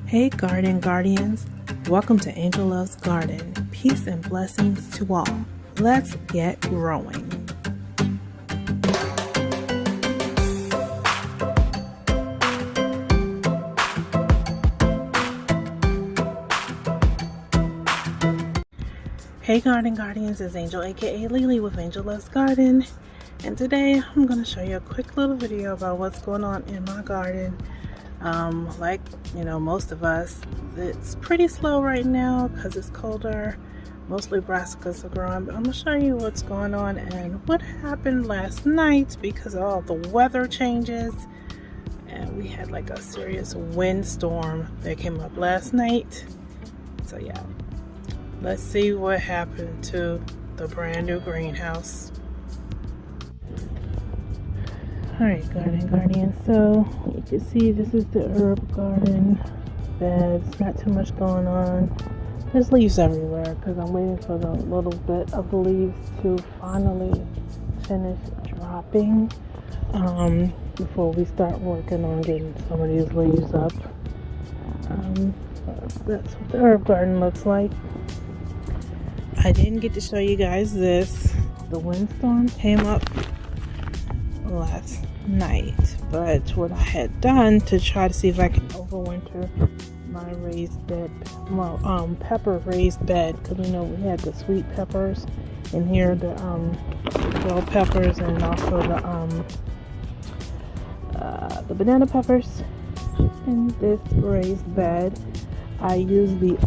Hey Garden Guardians, welcome to Angel Loves Garden. Peace and blessings to all. Let's get growing. Hey Garden Guardians, it's Angel aka Lily with Angel Loves Garden, and today I'm going to show you a quick little video about what's going on in my garden. Like most of us, it's pretty slow right now because it's colder. Mostly brassicas are growing, but I'm going to show you what's going on and what happened last night because of all the weather changes. And we had like a serious windstorm that came up last night. So yeah, let's see what happened to the brand new greenhouse. Alright, Garden Guardian, so you can see this is the herb garden beds. Not too much going on. There's leaves everywhere because I'm waiting for the little bit of the leaves to finally finish dropping before we start working on getting some of these leaves up. That's what the herb garden looks like. I didn't get to show you guys this. The windstorm came up last night, but what I had done to try to see if I could overwinter my raised bed, pepper raised bed, because we had the sweet peppers in here, the bell peppers, and also the banana peppers in this raised bed. I used the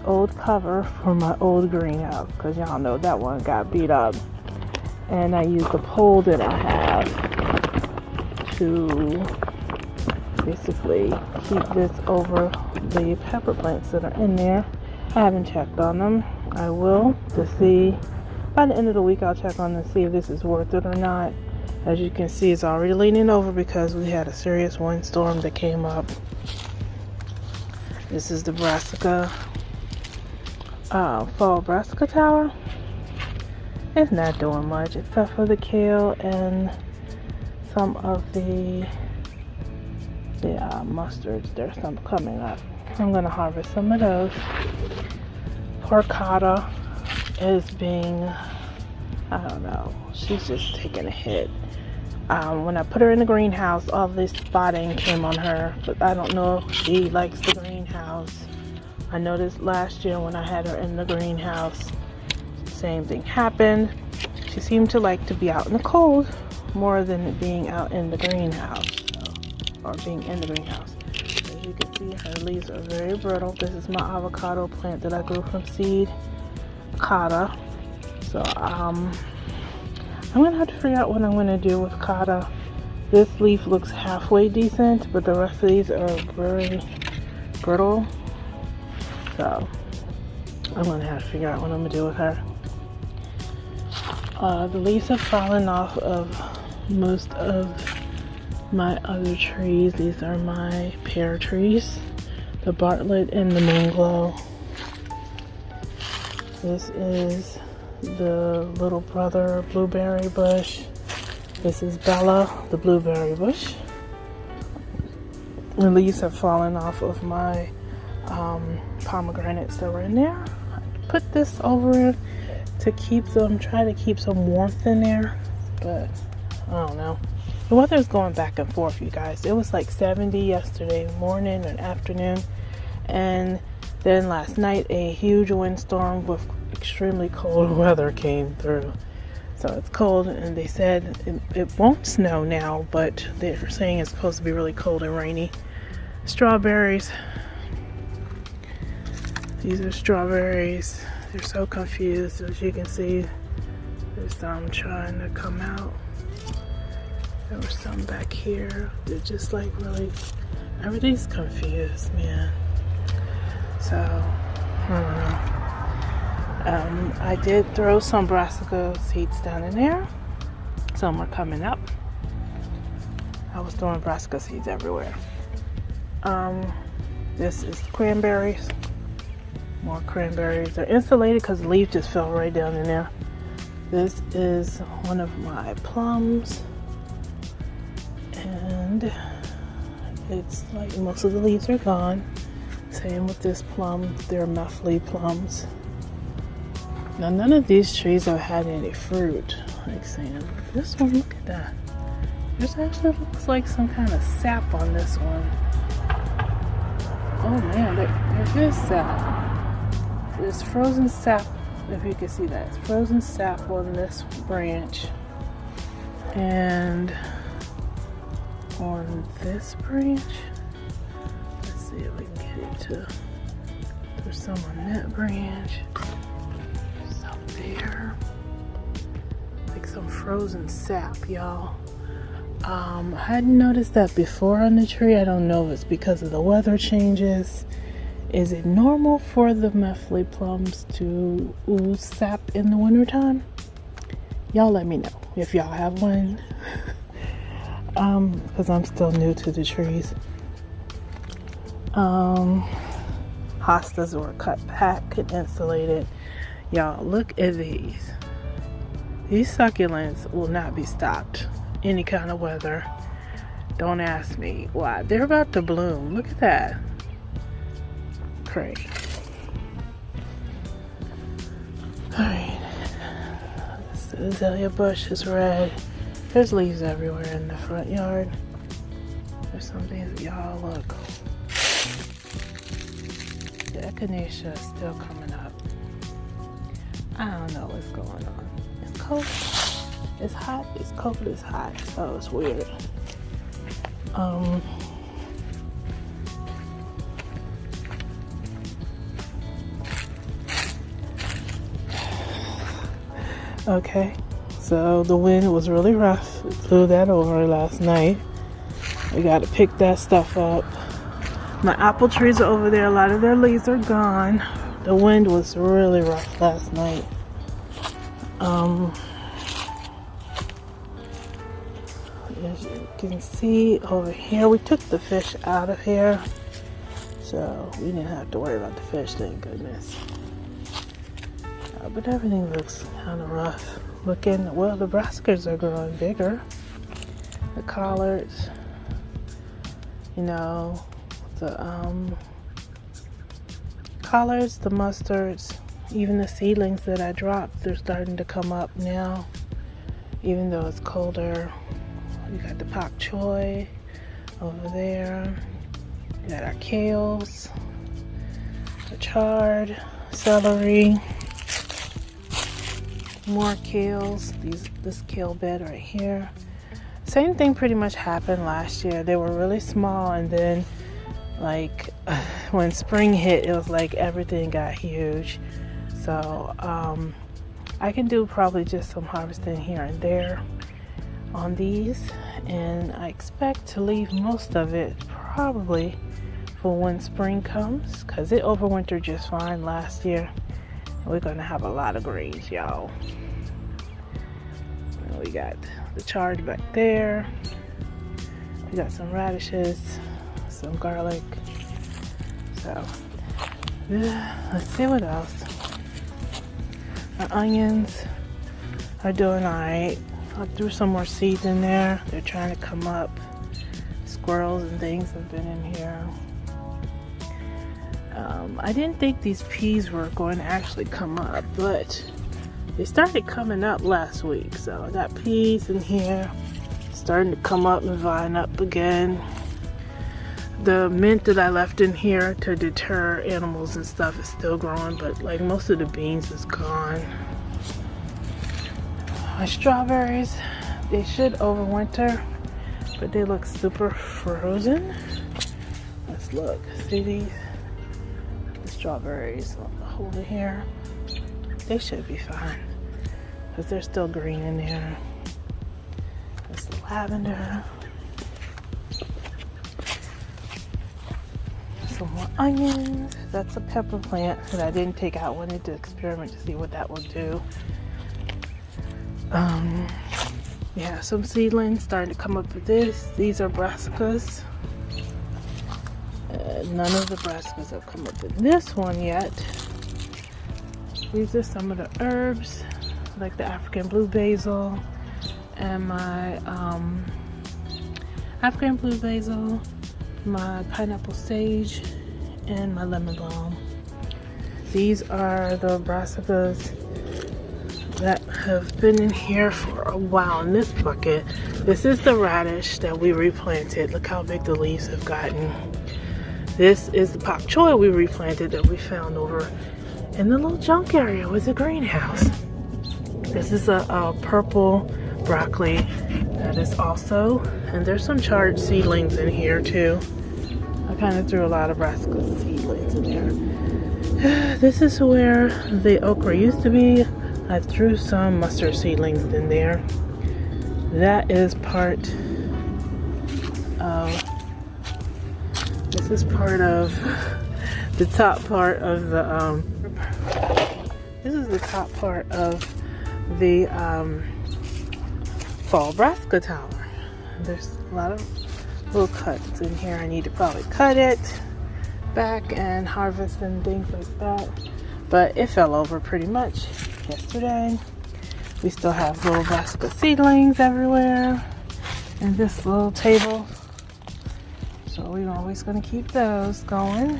old cover for my old greenhouse because y'all know that one got beat up. And I use the pole that I have to basically keep this over the pepper plants that are in there. I haven't checked on them. I will to see. By the end of the week, I'll check on them to see if this is worth it or not. As you can see, it's already leaning over because we had a serious windstorm that came up. This is the Brassica Brassica Tower. It's not doing much except for the kale and some of the mustards. There's some coming up. I'm going to harvest some of those. Porcata is being, I don't know, she's just taking a hit. When I put her in the greenhouse, all this spotting came on her, but I don't know if she likes the greenhouse. I noticed last year when I had her in the greenhouse, same thing happened. She seemed to like to be out in the cold more than being out in the greenhouse, or being in the greenhouse. As you can see, her leaves are very brittle. This is my avocado plant that I grew from seed, Kata. So I'm gonna have to figure out what I'm gonna do with Kata. This leaf looks halfway decent, but the rest of these are very brittle. So I'm gonna have to figure out what I'm gonna do with her. The leaves have fallen off of most of my other trees. These are my pear trees, the Bartlett and the Moonglow. This is the little brother blueberry bush. This is Bella, the blueberry bush. The leaves have fallen off of my pomegranates that were in there. I put this over to keep them, try to keep some warmth in there, but I don't know. The weather's going back and forth, you guys. It was like 70 yesterday morning and afternoon, and then last night a huge windstorm with extremely cold weather came through. So it's cold, and they said it won't snow now, but they're saying it's supposed to be really cold and rainy. Strawberries. These are strawberries. They're so confused. As you can see, there's some trying to come out. There were some back here. They're just like really, everything's confused, man. So, I don't know. I did throw some brassica seeds down in there. Some are coming up. I was throwing brassica seeds everywhere. This is cranberries. More cranberries. They're insulated because the leaf just fell right down in there. This is one of my plums. And It's like most of the leaves are gone. Same with this plum. They're muffly plums. Now none of these trees have had any fruit. Like saying, this one, look at that. There's actually looks like some kind of sap on this one. Oh man, there is sap. There's frozen sap, if you can see that. It's frozen sap on this branch. And on this branch, let's see if we can get it to, there's some on that branch. There's some there. Like some frozen sap, y'all. I hadn't noticed that before on the tree. I don't know if it's because of the weather changes. Is it normal for the muffly plums to ooze sap in the wintertime? Y'all let me know if y'all have one. Because I'm still new to the trees. Hostas were cut back and insulated. Y'all, look at these. These succulents will not be stopped any kind of weather. Don't ask me why. They're about to bloom. Look at that. Great. Alright. The azalea bush is red. There's leaves everywhere in the front yard. There's some things, y'all look. The echinacea is still coming up. I don't know what's going on. It's cold. It's hot, it's cold, it's hot. Oh, it's weird. Okay, so the wind was really rough. It blew that over last night. We got to pick that stuff up. My apple trees are over there. A lot of their leaves are gone. The wind was really rough last night. As you can see over here, we took the fish out of here, so we didn't have to worry about the fish, thank goodness. But everything looks kind of rough looking. Well, the brassicas are growing bigger. The collards, you know, the collards, the mustards, even the seedlings that I dropped, they're starting to come up now, even though it's colder. We got the pak choi over there. We got our kales, the chard, celery, more kales. This kale bed right here. Same thing pretty much happened last year. They were really small, and then like when spring hit, it was like everything got huge. So I can do probably just some harvesting here and there on these, and I expect to leave most of it probably for when spring comes, because it overwintered just fine last year. We're gonna have a lot of greens, y'all. We got the chard back there. We got some radishes, some garlic. So let's see what else. Our onions are doing all right. I threw some more seeds in there. They're trying to come up. Squirrels and things have been in here. I didn't think these peas were going to actually come up, but they started coming up last week. So I got peas in here, starting to come up and vine up again. The mint that I left in here to deter animals and stuff is still growing, but like most of the beans is gone. My strawberries, they should overwinter, but they look super frozen. Let's look. See these? The strawberries on the hole here. They should be fine, because they're still green in there. There's the lavender. Some more onions. That's a pepper plant that I didn't take out. Wanted to experiment to see what that will do. Yeah, some seedlings starting to come up with this. These are brassicas. None of the brassicas have come up with this one yet. These are some of the herbs, like the African blue basil, and my African blue basil, my pineapple sage, and my lemon balm. These are the brassicas that have been in here for a while in this bucket. This is the radish that we replanted. Look how big the leaves have gotten. This is the pak choi we replanted that we found over in the little junk area with the greenhouse. This is a purple broccoli that is also, and there's some charred seedlings in here too. I kind of threw a lot of brassica seedlings in there. This is where the okra used to be. I threw some mustard seedlings in there. That is part of, this is part of the top part of the, this is the top part of the fall Brassica Tower. There's a lot of little cuts in here. I need to probably cut it back and harvest and things like that. But it fell over pretty much yesterday. We still have little brassica seedlings everywhere and this little table, so we're always going to keep those going.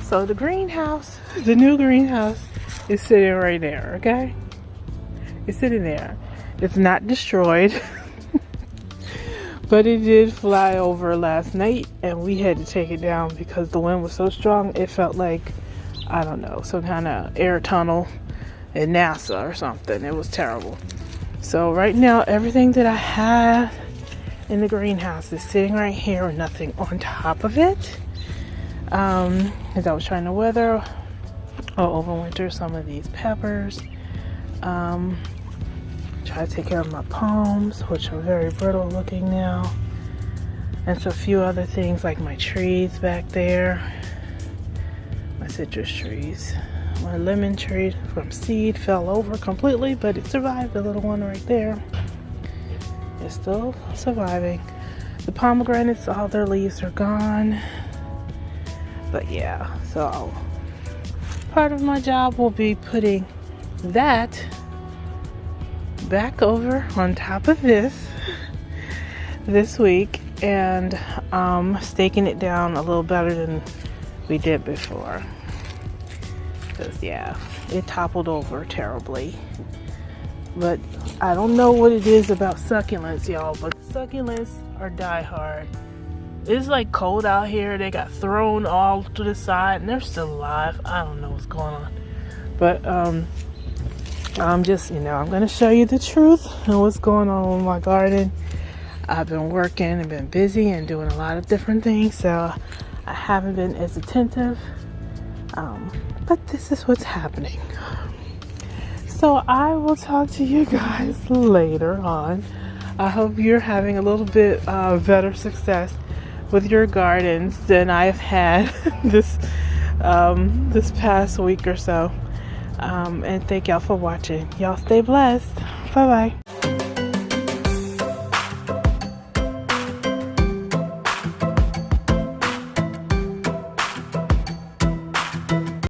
So the greenhouse, the new greenhouse, is sitting right there. Okay, it's sitting there. It's not destroyed. But it did fly over last night and we had to take it down because the wind was so strong. It felt like, I don't know, some kind of air tunnel in NASA or something. It was terrible. So right now, everything that I have in the greenhouse is sitting right here with nothing on top of it. As I was trying to weather or overwinter some of these peppers. Try to take care of my palms, which are very brittle looking now, and so a few other things like my trees back there, my citrus trees. My lemon tree from seed fell over completely, but it survived. The little one right there is still surviving. The pomegranates, all their leaves are gone. But yeah, so part of my job will be putting that back over on top of this week and staking it down a little better than we did before, because yeah, it toppled over terribly. But I don't know what it is about succulents, y'all, but succulents are die hard. It's like cold out here. They got thrown all to the side and they're still alive. I don't know what's going on, but I'm just, I'm going to show you the truth and what's going on with my garden. I've been working and been busy and doing a lot of different things, so I haven't been as attentive. But this is what's happening. So I will talk to you guys later on. I hope you're having a little bit better success with your gardens than I've had this past week or so. And thank y'all for watching. Y'all stay blessed. Bye bye.